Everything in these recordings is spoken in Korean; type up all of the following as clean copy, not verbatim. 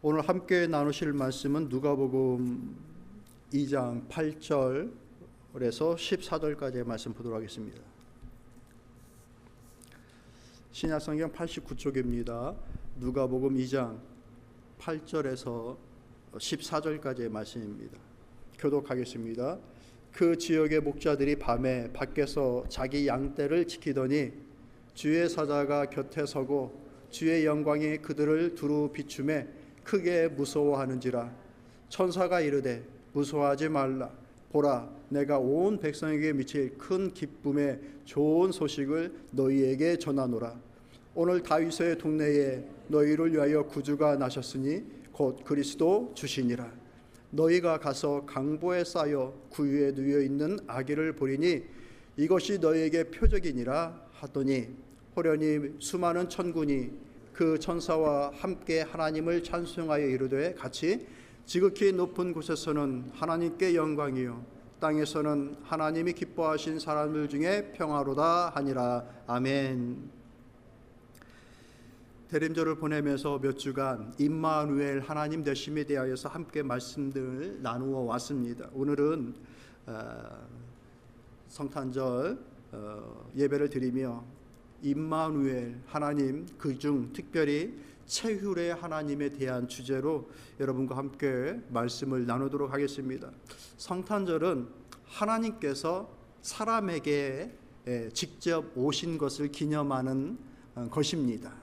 오늘 함께 나누실 말씀은 누가복음 2장 8절에서 14절까지의 말씀 보도록 하겠습니다. 신약성경 89쪽입니다. 누가복음 2장 8절에서 14절까지의 말씀입니다. 교독하겠습니다. 그 지역의 목자들이 밤에 밖에서 자기 양떼를 지키더니 주의 사자가 곁에 서고 주의 영광이 그들을 두루 비추매 크게 무서워하는지라. 천사가 이르되 무서워하지 말라. 보라, 내가 온 백성에게 미칠 큰 기쁨의 좋은 소식을 너희에게 전하노라. 오늘 다윗의 동네에 너희를 위하여 구주가 나셨으니 곧 그리스도 주시니라. 너희가 가서 강보에 쌓여 구유에 누워 있는 아기를 보리니 이것이 너희에게 표적이니라 하더니 호련히 수많은 천군이 그 천사와 함께 하나님을 찬송하여 이르되 같이 지극히 높은 곳에서는 하나님께 영광이요 땅에서는 하나님이 기뻐하신 사람들 중에 평화로다 하니라. 아멘. 대림절을 보내면서 몇 주간 임마누엘 하나님 되심에 대하여서 함께 말씀들을 나누어 왔습니다. 오늘은 성탄절 예배를 드리며 임마누엘 하나님, 그중 특별히 체휼의 하나님에 대한 주제로 여러분과 함께 말씀을 나누도록 하겠습니다. 성탄절은 하나님께서 사람에게 직접 오신 것을 기념하는 것입니다.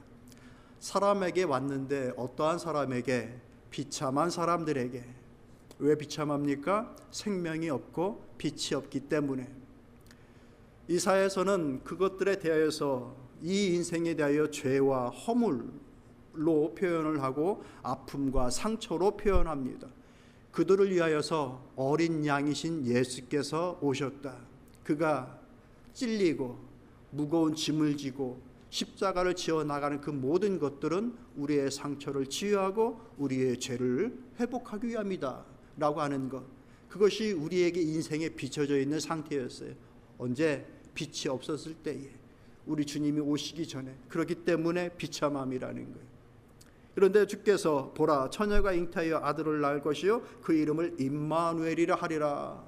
사람에게 왔는데 어떠한 사람에게? 비참한 사람들에게. 왜 비참합니까? 생명이 없고 빛이 없기 때문에. 이사야서는 그것들에 대하여서 이 인생에 대하여 죄와 허물로 표현을 하고 아픔과 상처로 표현합니다. 그들을 위하여서 어린 양이신 예수께서 오셨다. 그가 찔리고 무거운 짐을 지고 십자가를 지어 나가는 그 모든 것들은 우리의 상처를 치유하고 우리의 죄를 회복하기 위함이다 라고 하는 것, 그것이 우리에게 인생에 비춰져 있는 상태였어요. 언제? 빛이 없었을 때에, 우리 주님이 오시기 전에. 그렇기 때문에 비참함이라는 거예요. 그런데 주께서 보라, 처녀가 잉태하여 아들을 낳을 것이요 그 이름을 임마누엘이라 하리라.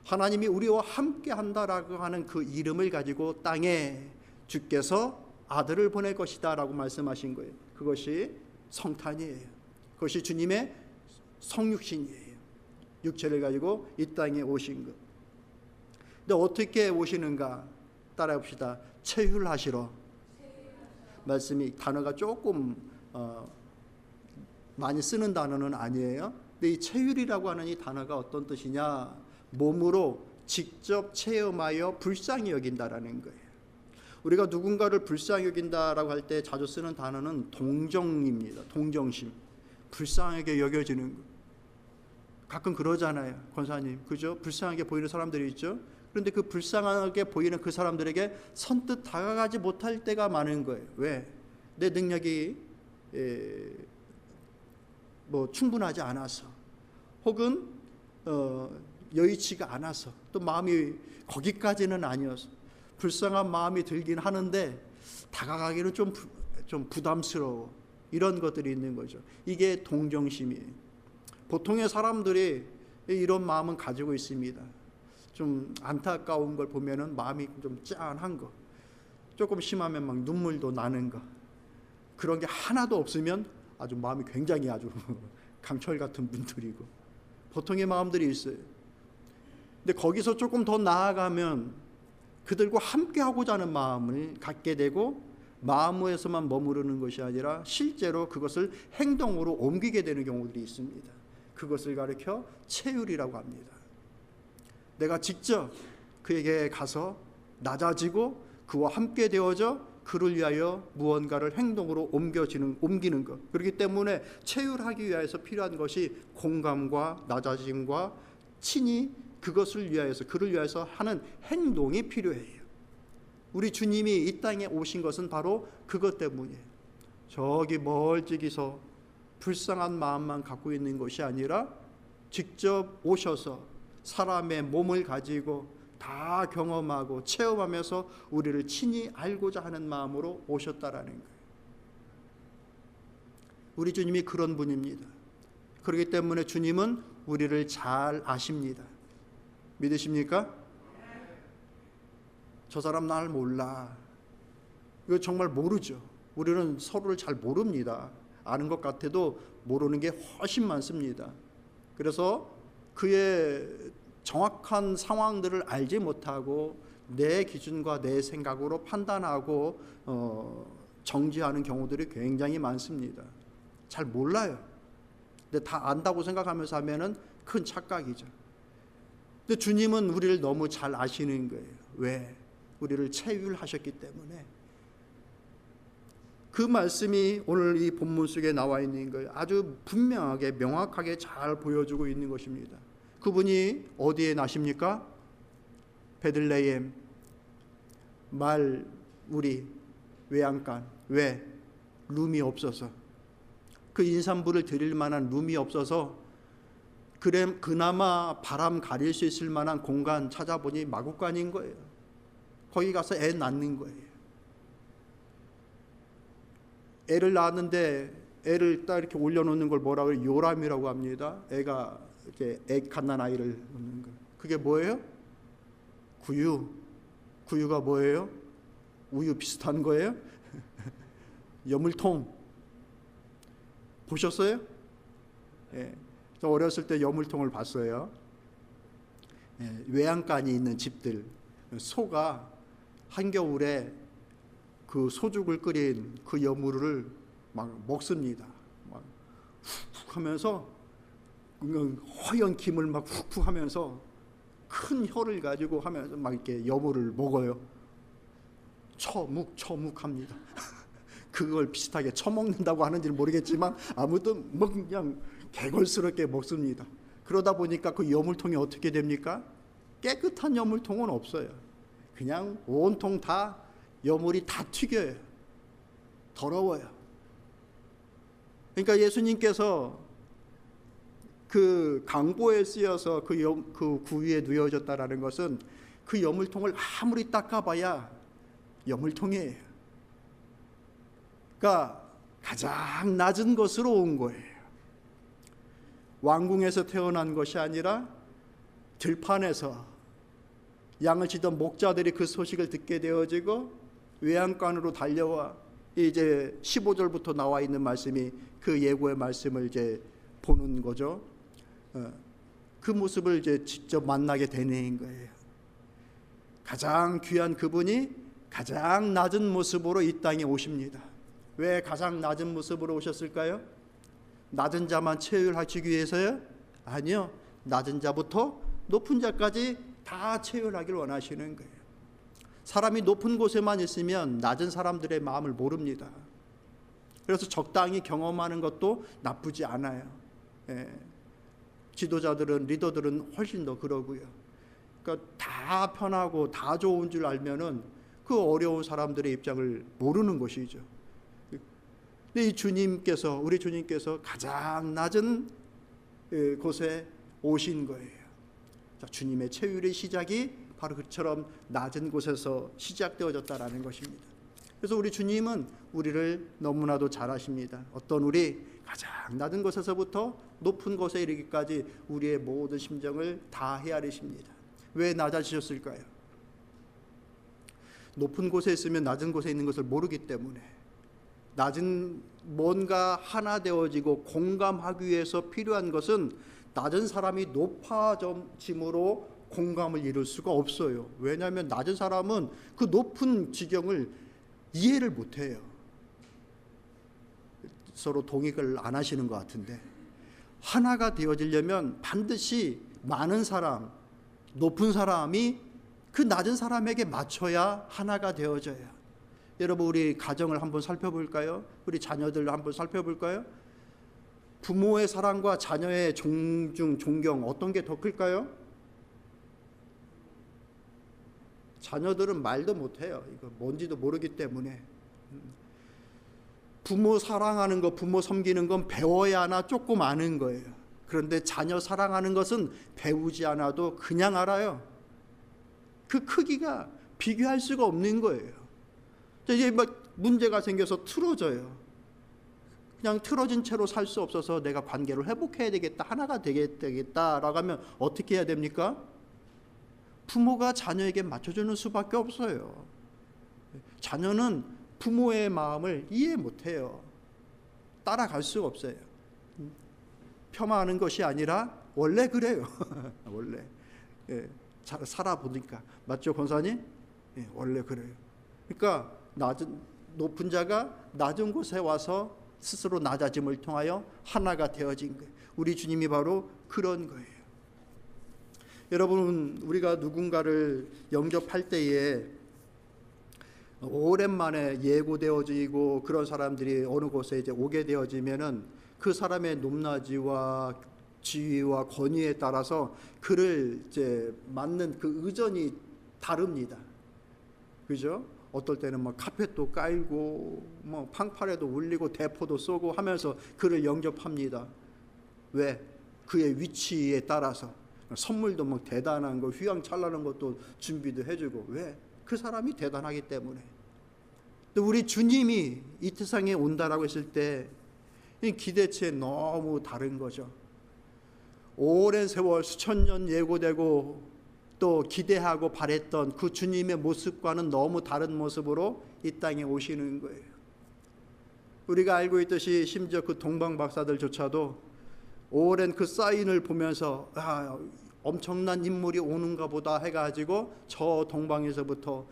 하나님이 우리와 함께 한다라고 하는 그 이름을 가지고 땅에 주께서 아들을 보낼 것이다 라고 말씀하신 거예요. 그것이 성탄이에요. 그것이 주님의 성육신이에요. 육체를 가지고 이 땅에 오신 것. 근데 어떻게 오시는가? 따라해 봅시다. 체휼하시러. 말씀이, 단어가 조금 많이 쓰는 단어는 아니에요. 근데 이 체휼이라고 하는 이 단어가 어떤 뜻이냐? 몸으로 직접 체험하여 불쌍히 여긴다라는 거예요. 우리가 누군가를 불쌍히 여긴다라고 할 때 자주 쓰는 단어는 동정입니다. 동정심. 불쌍하게 여겨지는 거. 가끔 그러잖아요, 권사님. 그죠? 불쌍하게 보이는 사람들이 있죠. 그런데 그 불쌍하게 보이는 그 사람들에게 선뜻 다가가지 못할 때가 많은 거예요. 왜? 내 능력이 충분하지 않아서, 혹은 여의치가 않아서, 또 마음이 거기까지는 아니어서 불쌍한 마음이 들긴 하는데 다가가기는 좀 부담스러워. 이런 것들이 있는 거죠. 이게 동정심이에요. 보통의 사람들이 이런 마음은 가지고 있습니다. 좀 안타까운 걸 보면은 마음이 좀 짠한 거, 조금 심하면 막 눈물도 나는 거, 그런 게 하나도 없으면 아주 마음이 굉장히 아주 강철 같은 분들이고, 보통의 마음들이 있어요. 근데 거기서 조금 더 나아가면 그들과 함께 하고자 하는 마음을 갖게 되고, 마음에서만 머무르는 것이 아니라 실제로 그것을 행동으로 옮기게 되는 경우들이 있습니다. 그것을 가리켜 체휼이라고 합니다. 내가 직접 그에게 가서 낮아지고 그와 함께 되어져 그를 위하여 무언가를 행동으로 옮기는 것. 그렇기 때문에 체휼하기 위해서 필요한 것이 공감과 낮아짐과 친히 그것을 위하여서, 그를 위해서 하는 행동이 필요해요. 우리 주님이 이 땅에 오신 것은 바로 그것 때문이에요. 저기 멀찍이서 불쌍한 마음만 갖고 있는 것이 아니라 직접 오셔서 사람의 몸을 가지고 다 경험하고 체험하면서 우리를 친히 알고자 하는 마음으로 오셨다라는 거예요. 우리 주님이 그런 분입니다. 그렇기 때문에 주님은 우리를 잘 아십니다. 믿으십니까? 저 사람 날 몰라. 이거 정말 모르죠. 우리는 서로를 잘 모릅니다. 아는 것 같아도 모르는 게 훨씬 많습니다. 그래서 그의 정확한 상황들을 알지 못하고 내 기준과 내 생각으로 판단하고 정지하는 경우들이 굉장히 많습니다. 잘 몰라요. 근데 다 안다고 생각하면서 하면은 큰 착각이죠. 근데 주님은 우리를 너무 잘 아시는 거예요. 왜? 우리를 체휼하셨기 때문에. 그 말씀이 오늘 이 본문 속에 나와 있는 거예요. 아주 분명하게 명확하게 잘 보여주고 있는 것입니다. 그분이 어디에 나십니까? 베들레헴 말 우리 외양간. 왜? 룸이 없어서. 그 인산부를 드릴 만한 룸이 없어서 그나마 바람 가릴 수 있을 만한 공간 찾아보니 마구간인 거예요. 거기 가서 애 낳는 거예요. 애를 낳았는데 애를 딱 이렇게 올려놓는 걸 뭐라고 해요? 요람이라고 합니다. 애가 이렇게 애 갓난 아이를 놓는 거. 그게 뭐예요? 구유. 구유가 뭐예요? 우유 비슷한 거예요? 여물통. 보셨어요? 예. 저 어렸을 때 여물통을 봤어요. 예. 외양간이 있는 집들, 소가 한겨울에 그 소죽을 끓인 그 여물을 막 먹습니다. 막 훅훅 하면서 허연 김을 막 훅훅 하면서 큰 혀를 가지고 하면서 막 이렇게 여물을 먹어요. 처묵합니다. 그걸 비슷하게 처먹는다고 하는지는 모르겠지만 아무튼 뭐 그냥 개걸스럽게 먹습니다. 그러다 보니까 그 여물통이 어떻게 됩니까? 깨끗한 여물통은 없어요. 그냥 온통 다 여물이 다 튀겨요. 더러워요. 그러니까 예수님께서 그 강보에 쓰여서 그 구위에 누워졌다라는 것은 그 여물통을 아무리 닦아봐야 여물통이에요. 그러니까 가장 낮은 것으로 온 거예요. 왕궁에서 태어난 것이 아니라 들판에서 양을 치던 목자들이 그 소식을 듣게 되어지고 외양간으로 달려와 이제 15절부터 나와 있는 말씀이 그 예고의 말씀을 이제 보는 거죠. 그 모습을 이제 직접 만나게 되는 거예요. 가장 귀한 그분이 가장 낮은 모습으로 이 땅에 오십니다. 왜 가장 낮은 모습으로 오셨을까요? 낮은 자만 체휼하시기 위해서요? 아니요. 낮은 자부터 높은 자까지 다 체휼하기를 원하시는 거예요. 사람이 높은 곳에만 있으면 낮은 사람들의 마음을 모릅니다. 그래서 적당히 경험하는 것도 나쁘지 않아요. 예. 지도자들은, 리더들은 훨씬 더 그러고요. 그러니까 다 편하고 다 좋은 줄 알면은 그 어려운 사람들의 입장을 모르는 것이죠. 근데 이 주님께서, 우리 주님께서 가장 낮은 곳에 오신 거예요. 자, 주님의 체휼의 시작이 바로 그처럼 낮은 곳에서 시작되어졌다라는 것입니다. 그래서 우리 주님은 우리를 너무나도 잘 아십니다. 어떤 우리 가장 낮은 곳에서부터 높은 곳에 이르기까지 우리의 모든 심정을 다 헤아리십니다. 왜 낮아지셨을까요? 높은 곳에 있으면 낮은 곳에 있는 것을 모르기 때문에, 낮은 뭔가 하나 되어지고 공감하기 위해서 필요한 것은 낮은 사람이 높아짐으로 공감을 이룰 수가 없어요. 왜냐하면 낮은 사람은 그 높은 지경을 이해를 못해요. 서로 동의를 안 하시는 것 같은데, 하나가 되어지려면 반드시 많은 사람, 높은 사람이 그 낮은 사람에게 맞춰야 하나가 되어져요. 여러분, 우리 가정을 한번 살펴볼까요? 우리 자녀들 한번 살펴볼까요? 부모의 사랑과 자녀의 존중, 존경, 어떤 게 더 클까요? 자녀들은 말도 못해요. 이거 뭔지도 모르기 때문에. 부모 사랑하는 거, 부모 섬기는 건 배워야 하나 조금 아는 거예요. 그런데 자녀 사랑하는 것은 배우지 않아도 그냥 알아요. 그 크기가 비교할 수가 없는 거예요. 이제 막 문제가 생겨서 틀어져요. 그냥 틀어진 채로 살 수 없어서 내가 관계를 회복해야 되겠다, 하나가 되겠다라고 하면 어떻게 해야 됩니까? 부모가 자녀에게 맞춰주는 수밖에 없어요. 자녀는 부모의 마음을 이해 못해요. 따라갈 수가 없어요. 폄하하는 것이 아니라 원래 그래요. 원래 살아보니까. 맞죠, 권사님? 원래 그래요. 그러니까 높은 자가 낮은 곳에 와서 스스로 낮아짐을 통하여 하나가 되어진 거예요. 우리 주님이 바로 그런 거예요. 여러분, 우리가 누군가를 영접할 때에 오랜만에 예고되어지고 그런 사람들이 어느 곳에 이제 오게 되어지면은 그 사람의 높낮이와 지위와 권위에 따라서 그를 이제 맞는 그 의전이 다릅니다. 그죠? 어떨 때는 막 카펫도 깔고 뭐 팡파레도 울리고 대포도 쏘고 하면서 그를 영접합니다. 왜? 그의 위치에 따라서 선물도 막 대단한 거, 휘황찬란한 것도 준비도 해주고. 왜? 그 사람이 대단하기 때문에. 또 우리 주님이 이 세상에 온다라고 했을 때 기대치에 너무 다른 거죠. 오랜 세월 수천 년 예고되고 또 기대하고 바랬던 그 주님의 모습과는 너무 다른 모습으로 이 땅에 오시는 거예요. 우리가 알고 있듯이 심지어 그 동방 박사들조차도 오랜 그 사인을 보면서 엄청난 인물이 오는가 보다 해가지고 저 동방에서부터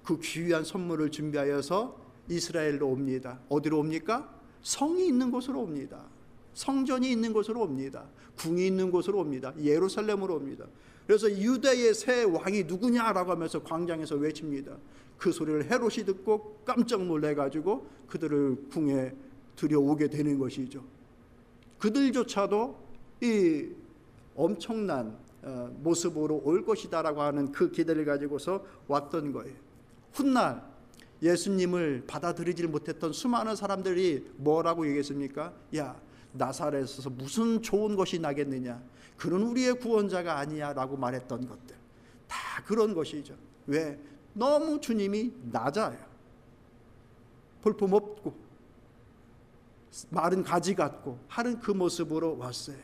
그 귀한 선물을 준비하여서 이스라엘로 옵니다. 어디로 옵니까? 성이 있는 곳으로 옵니다. 성전이 있는 곳으로 옵니다. 궁이 있는 곳으로 옵니다. 예루살렘으로 옵니다. 그래서 유대의 새 왕이 누구냐라고 하면서 광장에서 외칩니다. 그 소리를 헤롯이 듣고 깜짝 놀래가지고 그들을 궁에 들여오게 되는 것이죠. 그들조차도 이 엄청난 모습으로 올 것이다라고 하는 그 기대를 가지고서 왔던 거예요. 훗날 예수님을 받아들이질 못했던 수많은 사람들이 뭐라고 얘기했습니까? 야, 나사렛에서 무슨 좋은 것이 나겠느냐, 그는 우리의 구원자가 아니야 라고 말했던 것들, 다 그런 것이죠. 왜? 너무 주님이 낮아요. 볼품없고 마른 가지 같고 하는 그 모습으로 왔어요.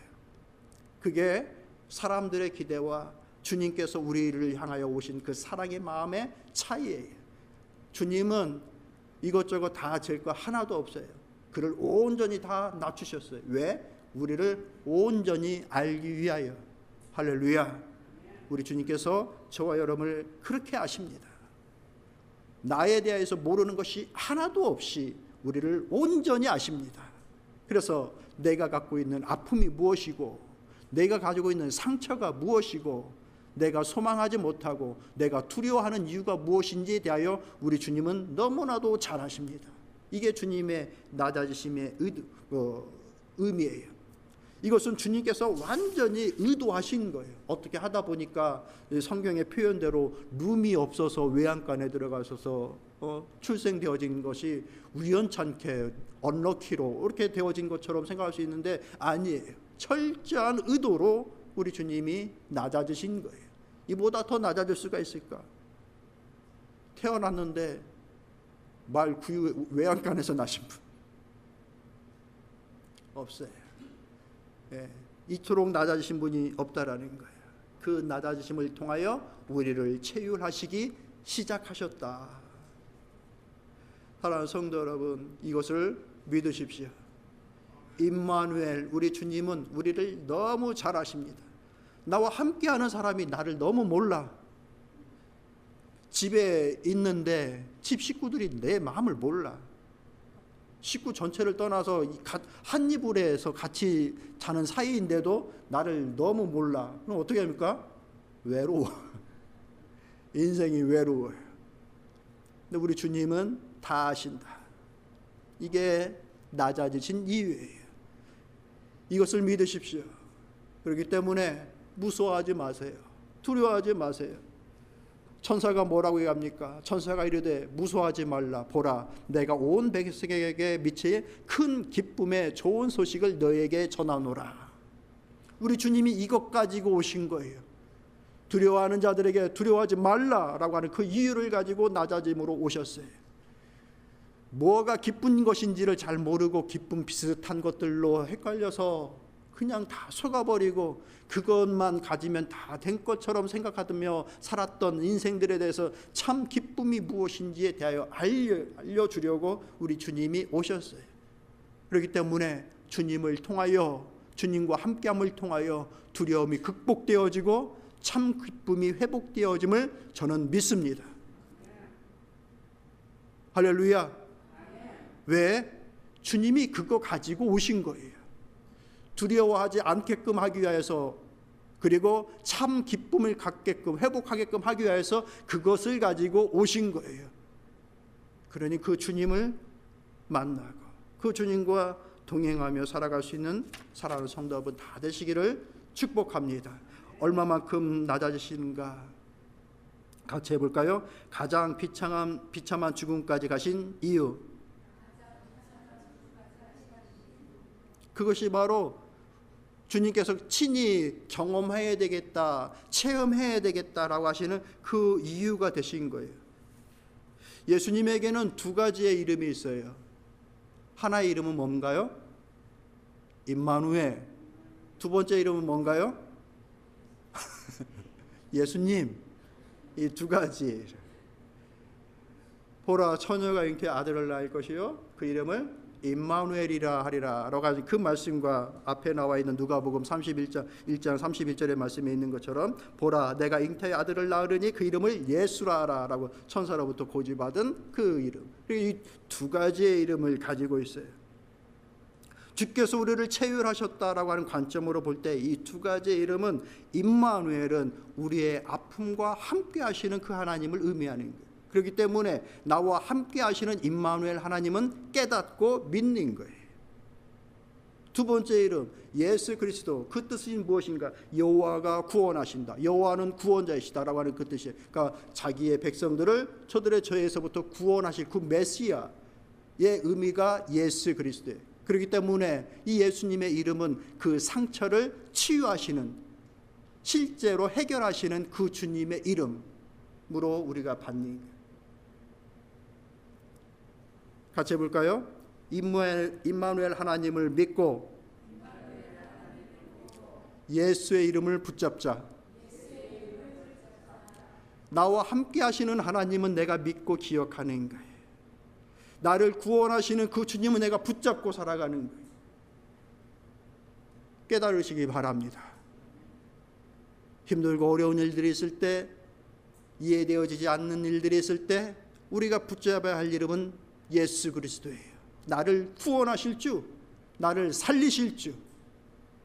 그게 사람들의 기대와 주님께서 우리를 향하여 오신 그 사랑의 마음의 차이예요. 주님은 이것저것 다 잴 거 하나도 없어요. 그를 온전히 다 낮추셨어요. 왜? 우리를 온전히 알기 위하여. 할렐루야. 우리 주님께서 저와 여러분을 그렇게 아십니다. 나에 대해서 모르는 것이 하나도 없이 우리를 온전히 아십니다. 그래서 내가 갖고 있는 아픔이 무엇이고, 내가 가지고 있는 상처가 무엇이고, 내가 소망하지 못하고 내가 두려워하는 이유가 무엇인지에 대하여 우리 주님은 너무나도 잘 아십니다. 이게 주님의 낮아지심의 의미예요. 이것은 주님께서 완전히 의도하신 거예요. 어떻게 하다 보니까 성경의 표현대로 룸이 없어서 외양간에 들어가셔서 출생되어진 것이 우연찮게 언럭키로 이렇게 되어진 것처럼 생각할 수 있는데 아니에요. 철저한 의도로 우리 주님이 낮아지신 거예요. 이보다 더 낮아질 수가 있을까? 태어났는데 말 구유 외양간에서 나신 분 없어요. 이토록 낮아지신 분이 없다라는 거예요. 그 낮아지심을 통하여 우리를 체휼하시기 시작하셨다. 사랑하는 성도 여러분, 이것을 믿으십시오. 임마누엘, 우리 주님은 우리를 너무 잘 아십니다. 나와 함께하는 사람이 나를 너무 몰라. 집에 있는데 집 식구들이 내 마음을 몰라. 식구 전체를 떠나서 한 이불에서 같이 자는 사이인데도 나를 너무 몰라. 그럼 어떻게 합니까? 외로워. 인생이 외로워요. 근데 우리 주님은 다 아신다. 이게 낮아지신 이유예요. 이것을 믿으십시오. 그렇기 때문에 무서워하지 마세요. 두려워하지 마세요. 천사가 뭐라고 얘기합니까? 천사가 이르되 무서워하지 말라. 보라, 내가 온 백성에게 미치의 큰 기쁨의 좋은 소식을 너에게 전하노라. 우리 주님이 이것 가지고 오신 거예요. 두려워하는 자들에게 두려워하지 말라라고 하는 그 이유를 가지고 낮아짐으로 오셨어요. 뭐가 기쁜 것인지를 잘 모르고 기쁨 비슷한 것들로 헷갈려서 그냥 다 속아버리고 그것만 가지면 다 된 것처럼 생각하며 살았던 인생들에 대해서 참 기쁨이 무엇인지에 대하여 알려주려고 우리 주님이 오셨어요. 그렇기 때문에 주님을 통하여, 주님과 함께함을 통하여 두려움이 극복되어지고 참 기쁨이 회복되어짐을 저는 믿습니다. 할렐루야. 왜? 주님이 그거 가지고 오신 거예요. 두려워하지 않게끔 하기 위해서, 그리고 참 기쁨을 갖게끔, 회복하게끔 하기 위해서 그것을 가지고 오신 거예요. 그러니 그 주님을 만나고 그 주님과 동행하며 살아갈 수 있는 사랑하는 성도 여러분 다 되시기를 축복합니다. 얼마만큼 낮아지시는가 같이 해볼까요? 가장 비참한 죽음까지 가신 이유, 그것이 바로 주님께서 친히 경험해야 되겠다, 체험해야 되겠다라고 하시는 그 이유가 되신 거예요. 예수님에게는 두 가지의 이름이 있어요. 하나의 이름은 뭔가요? 임마누엘. 두 번째 이름은 뭔가요? 예수님. 이 두 가지. 보라, 처녀가 잉태해 아들을 낳을 것이요 그 이름을 임마누엘이라 하리라 라고 하신 그 말씀과 앞에 나와 있는 누가복음 1장 31절의 말씀에 있는 것처럼, 보라 내가 잉태의 아들을 낳으리니 그 이름을 예수라 하라 라고 천사로부터 고지받은 그 이름. 이 두 가지의 이름을 가지고 있어요. 주께서 우리를 체휼하셨다라고 하는 관점으로 볼 때 이 두 가지의 이름은, 임마누엘은 우리의 아픔과 함께 하시는 그 하나님을 의미하는 거예요. 그렇기 때문에 나와 함께 하시는 임마누엘 하나님은 깨닫고 믿는 거예요. 두 번째 이름 예수 그리스도, 그 뜻은 무엇인가? 여호와가 구원하신다, 여호와는 구원자이시다라고 하는 그 뜻이에요. 그러니까 자기의 백성들을 저들의 죄에서부터 구원하실 그 메시아의 의미가 예수 그리스도예요. 그렇기 때문에 이 예수님의 이름은 그 상처를 치유하시는, 실제로 해결하시는 그 주님의 이름으로 우리가 받는 거예요. 같이 해볼까요? 임마누엘 하나님을 믿고 예수의 이름을 붙잡자. 나와 함께 하시는 하나님은 내가 믿고 기억하는 거예요. 나를 구원하시는 그 주님은 내가 붙잡고 살아가는 거예요. 깨달으시기 바랍니다. 힘들고 어려운 일들이 있을 때, 이해되어지지 않는 일들이 있을 때 우리가 붙잡아야 할 이름은 예수 그리스도예요. 나를 구원하실 주, 나를 살리실 주.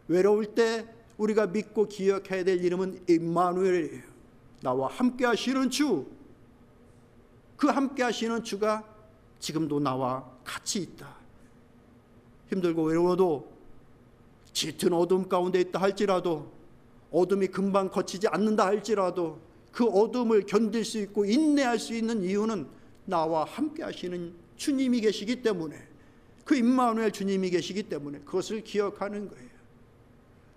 외로울 때 우리가 믿고 기억해야 될 이름은 임마누엘이에요. 나와 함께 하시는 주. 그 함께 하시는 주가 지금도 나와 같이 있다. 힘들고 외로워도, 짙은 어둠 가운데 있다 할지라도, 어둠이 금방 거치지 않는다 할지라도 그 어둠을 견딜 수 있고 인내할 수 있는 이유는 나와 함께 하시는 주님이 계시기 때문에, 그 임마누엘 주님이 계시기 때문에 그것을 기억하는 거예요.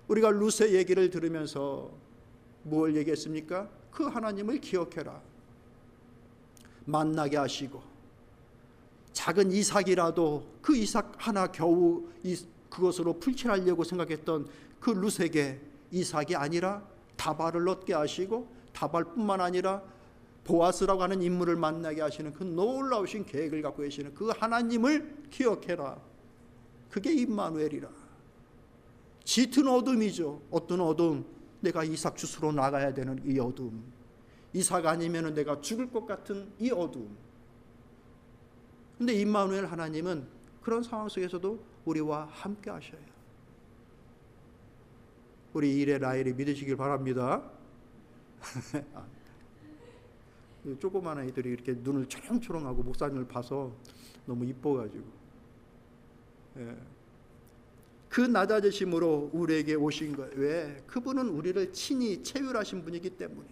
우리가 루세 얘기를 들으면서 무엇을 얘기했습니까? 그 하나님을 기억해라. 만나게 하시고, 작은 이삭이라도 그 이삭 하나 겨우 그것으로 풀칠하려고 생각했던 그 루세에게 이삭이 아니라 다발을 얻게 하시고, 다발뿐만 아니라 보아스라고 하는 인물을 만나게 하시는 그 놀라우신 계획을 갖고 계시는 그 하나님을 기억해라. 그게 임마누엘이라. 짙은 어둠이죠. 어떤 어둠? 내가 이삭 주스로 나가야 되는 이 어둠. 이삭 아니면 내가 죽을 것 같은 이 어둠. 근데 임마누엘 하나님은 그런 상황 속에서도 우리와 함께 하셔요. 우리 일의 라일이 믿으시길 바랍니다. 조그만 아이들이 이렇게 눈을 초롱초롱하고 목사님을 봐서 너무 이뻐가지고, 그 낮아지심으로 우리에게 오신 거예요. 왜? 그분은 우리를 친히 체휼하신 분이기 때문에,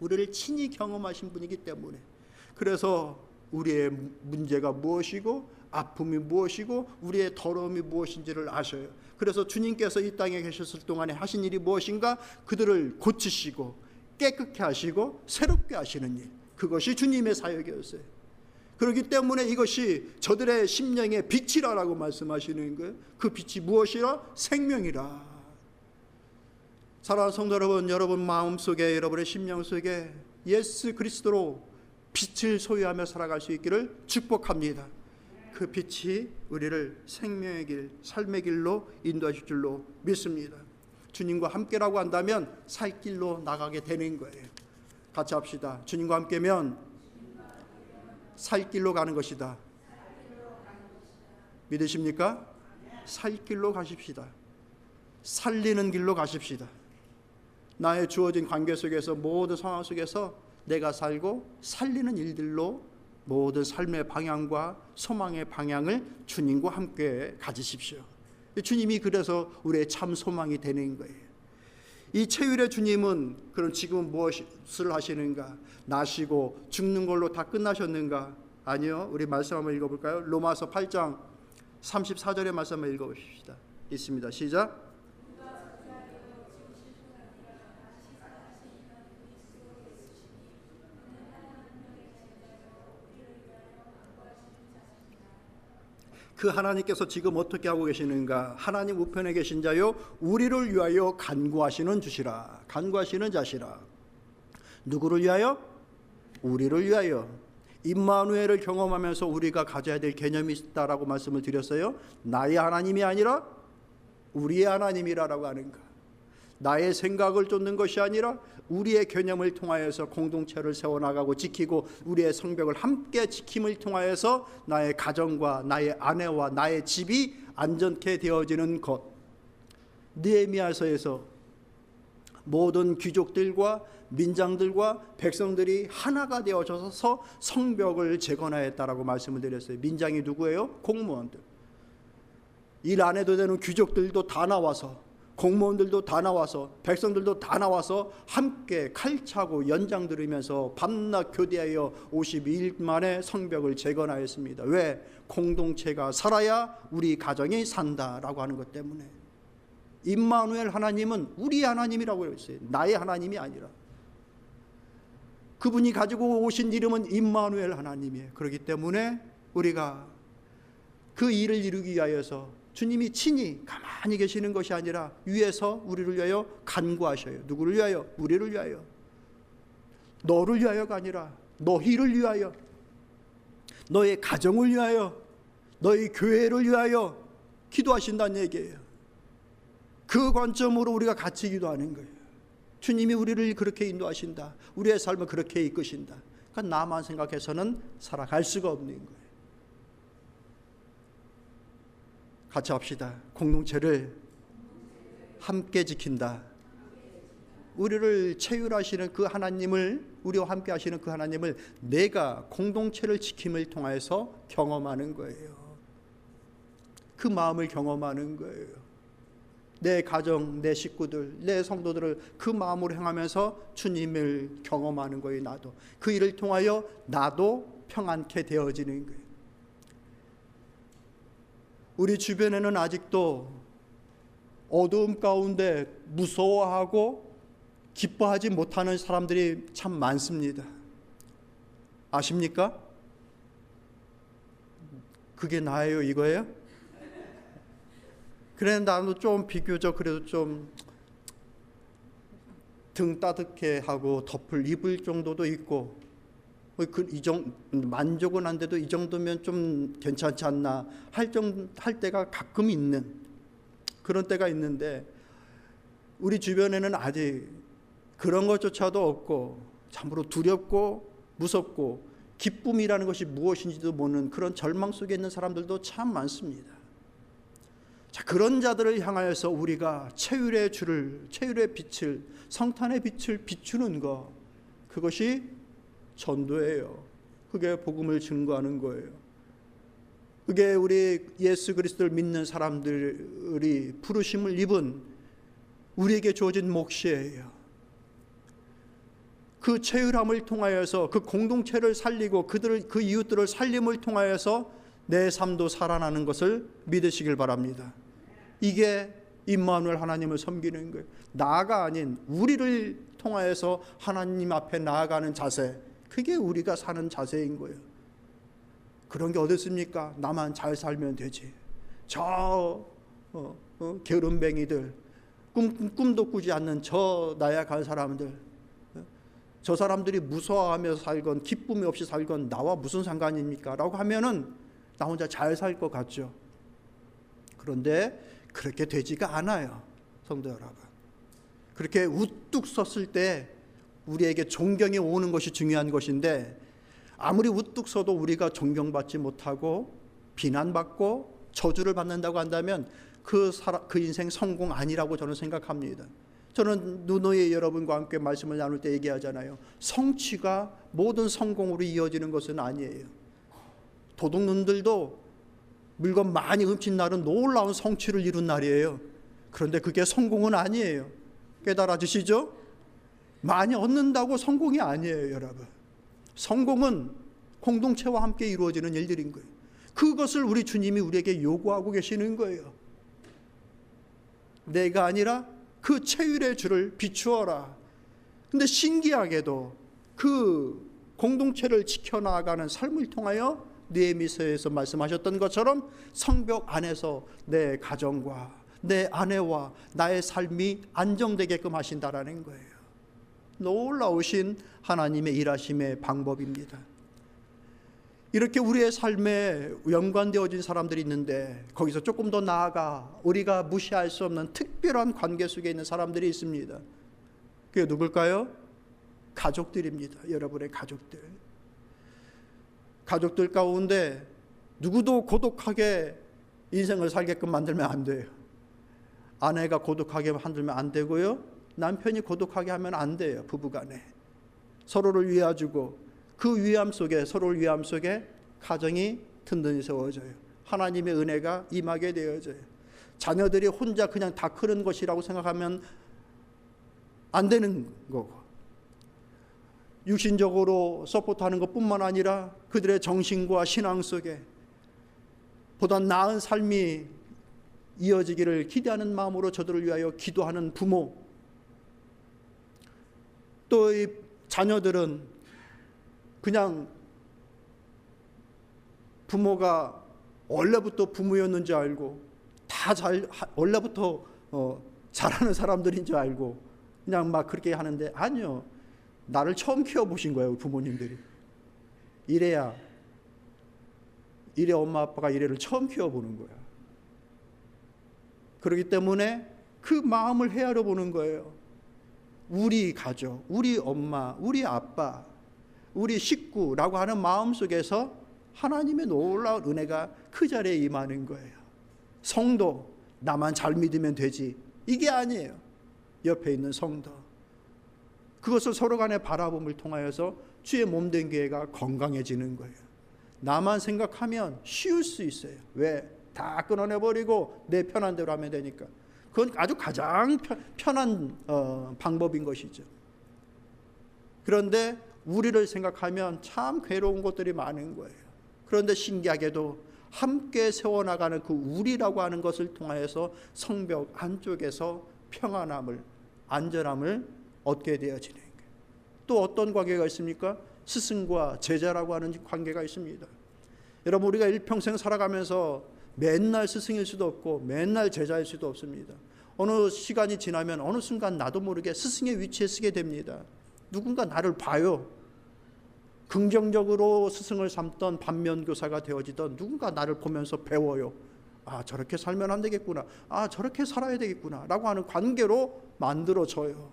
우리를 친히 경험하신 분이기 때문에. 그래서 우리의 문제가 무엇이고 아픔이 무엇이고 우리의 더러움이 무엇인지를 아셔요. 그래서 주님께서 이 땅에 계셨을 동안에 하신 일이 무엇인가? 그들을 고치시고 깨끗게 하시고 새롭게 하시는 일, 그것이 주님의 사역이었어요. 그렇기 때문에 이것이 저들의 심령의 빛이라고 말씀하시는 거예요. 그 빛이 무엇이라? 생명이라. 사랑하는 성도 여러분, 여러분 마음속에, 여러분의 심령 속에 예수 그리스도로 빛을 소유하며 살아갈 수 있기를 축복합니다. 그 빛이 우리를 생명의 길, 삶의 길로 인도하실 줄로 믿습니다. 주님과 함께라고 한다면 살 길로 나가게 되는 거예요. 같이 합시다. 주님과 함께면 살 길로 가는 것이다. 믿으십니까? 살 길로 가십시다. 살리는 길로 가십시다. 나의 주어진 관계 속에서, 모든 상황 속에서 내가 살고 살리는 일들로 모든 삶의 방향과 소망의 방향을 주님과 함께 가지십시오. 주님이 그래서 우리의 참 소망이 되는 거예요. 이 체휼의 주님은 그럼 지금 무엇을 하시는가? 나시고 죽는 걸로 다 끝나셨는가? 아니요. 우리 말씀 한번 읽어볼까요? 로마서 8장 34절의 말씀 한번 읽어보십시다. 있습니다. 시작. 그 하나님께서 지금 어떻게 하고 계시는가? 하나님 우편에 계신 자요 우리를 위하여 간구하시는 주시라. 간구하시는 자시라. 누구를 위하여? 우리를 위하여. 임마누엘을 경험하면서 우리가 가져야 될 개념이 있다라고 말씀을 드렸어요. 나의 하나님이 아니라 우리의 하나님이라고 하는가? 나의 생각을 쫓는 것이 아니라 우리의 개념을 통하여서 공동체를 세워나가고 지키고 우리의 성벽을 함께 지킴을 통하여서 나의 가정과 나의 아내와 나의 집이 안전케 되어지는 것. 느헤미야서에서 모든 귀족들과 민장들과 백성들이 하나가 되어져서 성벽을 재건하였다라고 말씀을 드렸어요. 민장이 누구예요? 공무원들. 일 안 해도 되는 귀족들도 다 나와서, 공무원들도 다 나와서, 백성들도 다 나와서 함께 칼차고 연장 들으면서 밤낮 교대하여 52일 만에 성벽을 재건하였습니다. 왜? 공동체가 살아야 우리 가정이 산다라고 하는 것 때문에. 임마누엘 하나님은 우리 하나님이라고 했어요. 나의 하나님이 아니라. 그분이 가지고 오신 이름은 임마누엘 하나님이에요. 그렇기 때문에 우리가 그 일을 이루기 위하여서 주님이 친히 가만히 계시는 것이 아니라 위에서 우리를 위하여 간구하셔요. 누구를 위하여? 우리를 위하여. 너를 위하여가 아니라 너희를 위하여, 너의 가정을 위하여, 너희 교회를 위하여 기도하신다는 얘기예요. 그 관점으로 우리가 같이 기도하는 거예요. 주님이 우리를 그렇게 인도하신다. 우리의 삶을 그렇게 이끄신다. 그러니까 나만 생각해서는 살아갈 수가 없는 거예요. 같이 합시다. 공동체를 함께 지킨다. 우리를 체휼하시는 그 하나님을, 우리와 함께 하시는 그 하나님을 내가 공동체를 지킴을 통해서 경험하는 거예요. 그 마음을 경험하는 거예요. 내 가정, 내 식구들, 내 성도들을 그 마음으로 행하면서 주님을 경험하는 거예요. 나도 그 일을 통하여 나도 평안케 되어지는 거예요. 우리 주변에는 아직도 어두움 가운데 무서워하고 기뻐하지 못하는 사람들이 참 많습니다. 아십니까? 그게 나예요, 이거예요? 그래, 나도 좀 비교적 그래도 좀 등 따뜻해 하고 덮을 입을 정도도 있고, 만족은 안 돼도 이 정도면 좀 괜찮지 않나 할 때가 가끔 있는 그런 때가 있는데, 우리 주변에는 아직 그런 것조차도 없고 참으로 두렵고 무섭고 기쁨이라는 것이 무엇인지도 모르는 그런 절망 속에 있는 사람들도 참 많습니다. 자, 그런 자들을 향하여서 우리가 체휼의 줄을, 체휼의 빛을, 성탄의 빛을 비추는 것, 그것이 전도예요. 그게 복음을 증거하는 거예요. 그게 우리 예수 그리스도를 믿는 사람들이 부르심을 입은 우리에게 주어진 몫이에요. 그 체휼함을 통하여서 그 공동체를 살리고 그 이웃들을 살림을 통하여서 내 삶도 살아나는 것을 믿으시길 바랍니다. 이게 임마누엘 하나님을 섬기는 거예요. 나가 아닌 우리를 통하여서 하나님 앞에 나아가는 자세, 그게 우리가 사는 자세인 거예요. 그런 게 어디 있습니까? 나만 잘 살면 되지. 저 게으름뱅이들, 꿈도 꾸지 않는 저 나약한 사람들, 저 사람들이 무서워하며 살건 기쁨이 없이 살건 나와 무슨 상관입니까? 라고 하면은 나 혼자 잘 살 것 같죠. 그런데 그렇게 되지가 않아요, 성도 여러분. 그렇게 우뚝 섰을 때 우리에게 존경이 오는 것이 중요한 것인데, 아무리 우뚝 서도 우리가 존경받지 못하고 비난받고 저주를 받는다고 한다면 그 인생 성공 아니라고 저는 생각합니다. 저는 누누이 여러분과 함께 말씀을 나눌 때 얘기하잖아요. 성취가 모든 성공으로 이어지는 것은 아니에요. 도둑놈들도 물건 많이 훔친 날은 놀라운 성취를 이룬 날이에요. 그런데 그게 성공은 아니에요. 깨달아지시죠? 많이 얻는다고 성공이 아니에요, 여러분. 성공은 공동체와 함께 이루어지는 일들인 거예요. 그것을 우리 주님이 우리에게 요구하고 계시는 거예요. 내가 아니라 그 체율의 주를 비추어라. 근데 신기하게도 그 공동체를 지켜나가는 삶을 통하여 느헤미야서에서 말씀하셨던 것처럼 성벽 안에서 내 가정과 내 아내와 나의 삶이 안정되게끔 하신다라는 거예요. 놀라우신 하나님의 일하심의 방법입니다. 이렇게 우리의 삶에 연관되어진 사람들이 있는데, 거기서 조금 더 나아가 우리가 무시할 수 없는 특별한 관계 속에 있는 사람들이 있습니다. 그게 누굴까요? 가족들입니다. 여러분의 가족들. 가족들 가운데 누구도 고독하게 인생을 살게끔 만들면 안 돼요. 아내가 고독하게 만들면 안 되고요, 남편이 고독하게 하면 안 돼요. 부부간에 서로를 위해주고 그 위함 속에, 서로를 위함 속에 가정이 든든히 세워져요. 하나님의 은혜가 임하게 되어져요. 자녀들이 혼자 그냥 다 크는 것이라고 생각하면 안 되는 거고, 육신적으로 서포트하는 것뿐만 아니라 그들의 정신과 신앙 속에 보다 나은 삶이 이어지기를 기대하는 마음으로 저들을 위하여 기도하는 부모, 또 이 자녀들은 그냥 부모가 원래부터 부모였는지 알고 원래부터 잘하는 사람들인 줄 알고 그냥 막 그렇게 하는데, 아니요, 나를 처음 키워보신 거예요, 부모님들이. 이래 엄마 아빠가 이래를 처음 키워보는 거야. 그렇기 때문에 그 마음을 헤아려 보는 거예요. 우리 가족, 우리 엄마, 우리 아빠, 우리 식구라고 하는 마음 속에서 하나님의 놀라운 은혜가 그 자리에 임하는 거예요. 성도, 나만 잘 믿으면 되지, 이게 아니에요. 옆에 있는 성도, 그것을 서로 간에 바라봄을 통하여서 주의 몸된 교회가 건강해지는 거예요. 나만 생각하면 쉬울 수 있어요. 왜? 다 끊어내버리고 내 편한 대로 하면 되니까. 그건 아주 가장 편한 방법인 것이죠. 그런데 우리를 생각하면 참 괴로운 것들이 많은 거예요. 그런데 신기하게도 함께 세워나가는 그 우리라고 하는 것을 통하여서 성벽 안쪽에서 평안함을, 안전함을 얻게 되어지는 거예요. 또 어떤 관계가 있습니까? 스승과 제자라고 하는 관계가 있습니다. 여러분, 우리가 일평생 살아가면서 맨날 스승일 수도 없고 맨날 제자일 수도 없습니다. 어느 시간이 지나면 어느 순간 나도 모르게 스승의 위치에 서게 됩니다. 누군가 나를 봐요. 긍정적으로 스승을 삼던 반면교사가 되어지던 누군가 나를 보면서 배워요. 아, 저렇게 살면 안 되겠구나. 아, 저렇게 살아야 되겠구나. 라고 하는 관계로 만들어져요.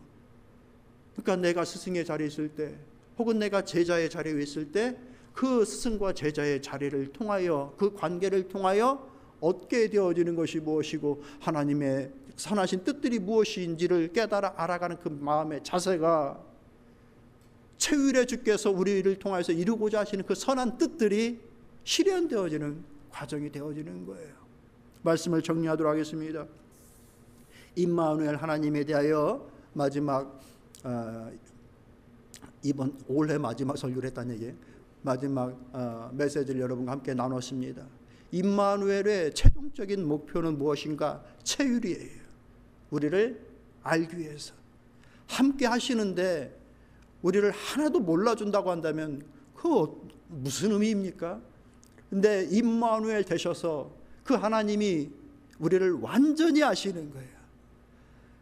그러니까 내가 스승의 자리에 있을 때, 혹은 내가 제자의 자리에 있을 때, 그 스승과 제자의 자리를 통하여, 그 관계를 통하여 얻게 되어지는 것이 무엇이고 하나님의 선하신 뜻들이 무엇인지를 깨달아 알아가는 그 마음의 자세가 체율의 주께서 우리를 통해서 이루고자 하시는 그 선한 뜻들이 실현되어지는 과정이 되어지는 거예요. 말씀을 정리하도록 하겠습니다. 임마누엘 하나님에 대하여 마지막 이번 올해 마지막 설교를 했다는 얘기예요. 마지막 메시지를 여러분과 함께 나눴습니다. 임마누엘의 최종적인 목표는 무엇인가? 체율이에요. 우리를 알기 위해서 함께 하시는데 우리를 하나도 몰라준다고 한다면 그 무슨 의미입니까? 근데 임마누엘 되셔서 그 하나님이 우리를 완전히 아시는 거예요.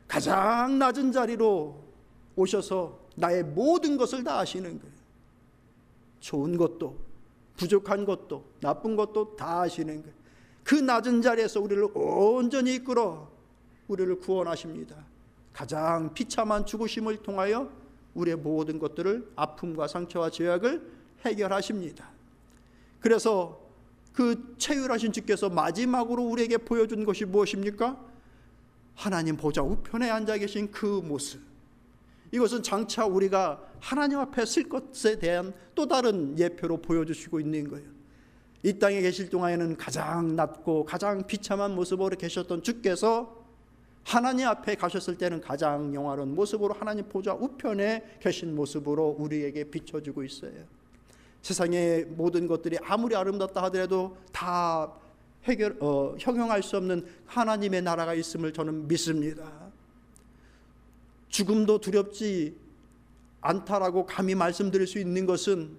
가장 낮은 자리로 오셔서 나의 모든 것을 다 아시는 거예요. 좋은 것도 부족한 것도 나쁜 것도 다 아시는 거예요. 그 낮은 자리에서 우리를 온전히 이끌어 우리를 구원하십니다. 가장 비참한 죽으심을 통하여 우리의 모든 것들을, 아픔과 상처와 죄악을 해결하십니다. 그래서 그 최율하신 주께서 마지막으로 우리에게 보여준 것이 무엇입니까? 하나님 보좌 우편에 앉아 계신 그 모습. 이것은 장차 우리가 하나님 앞에 쓸 것에 대한 또 다른 예표로 보여주시고 있는 거예요. 이 땅에 계실 동안에는 가장 낮고 가장 비참한 모습으로 계셨던 주께서 하나님 앞에 가셨을 때는 가장 영화로운 모습으로 하나님 보좌 우편에 계신 모습으로 우리에게 비춰주고 있어요. 세상의 모든 것들이 아무리 아름답다 하더라도 다 형용할 수 없는 하나님의 나라가 있음을 저는 믿습니다. 죽음도 두렵지 않다라고 감히 말씀드릴 수 있는 것은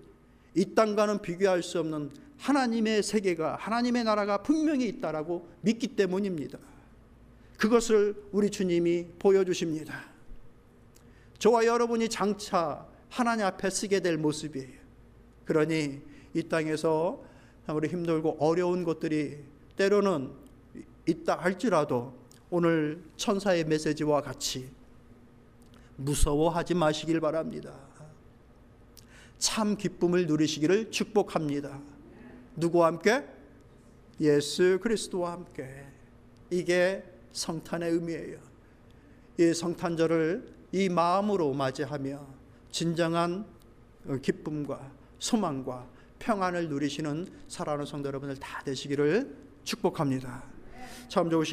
이 땅과는 비교할 수 없는 하나님의 세계가, 하나님의 나라가 분명히 있다라고 믿기 때문입니다. 그것을 우리 주님이 보여주십니다. 저와 여러분이 장차 하나님 앞에 서게 될 모습이에요. 그러니 이 땅에서 아무리 힘들고 어려운 것들이 때로는 있다 할지라도 오늘 천사의 메시지와 같이 무서워하지 마시길 바랍니다. 참 기쁨을 누리시기를 축복합니다. 누구와 함께? 예수 그리스도와 함께. 이게 성탄의 의미예요. 이 성탄절을 이 마음으로 맞이하며 진정한 기쁨과 소망과 평안을 누리시는 사랑하는 성도 여러분들 다 되시기를 축복합니다. 참 좋으신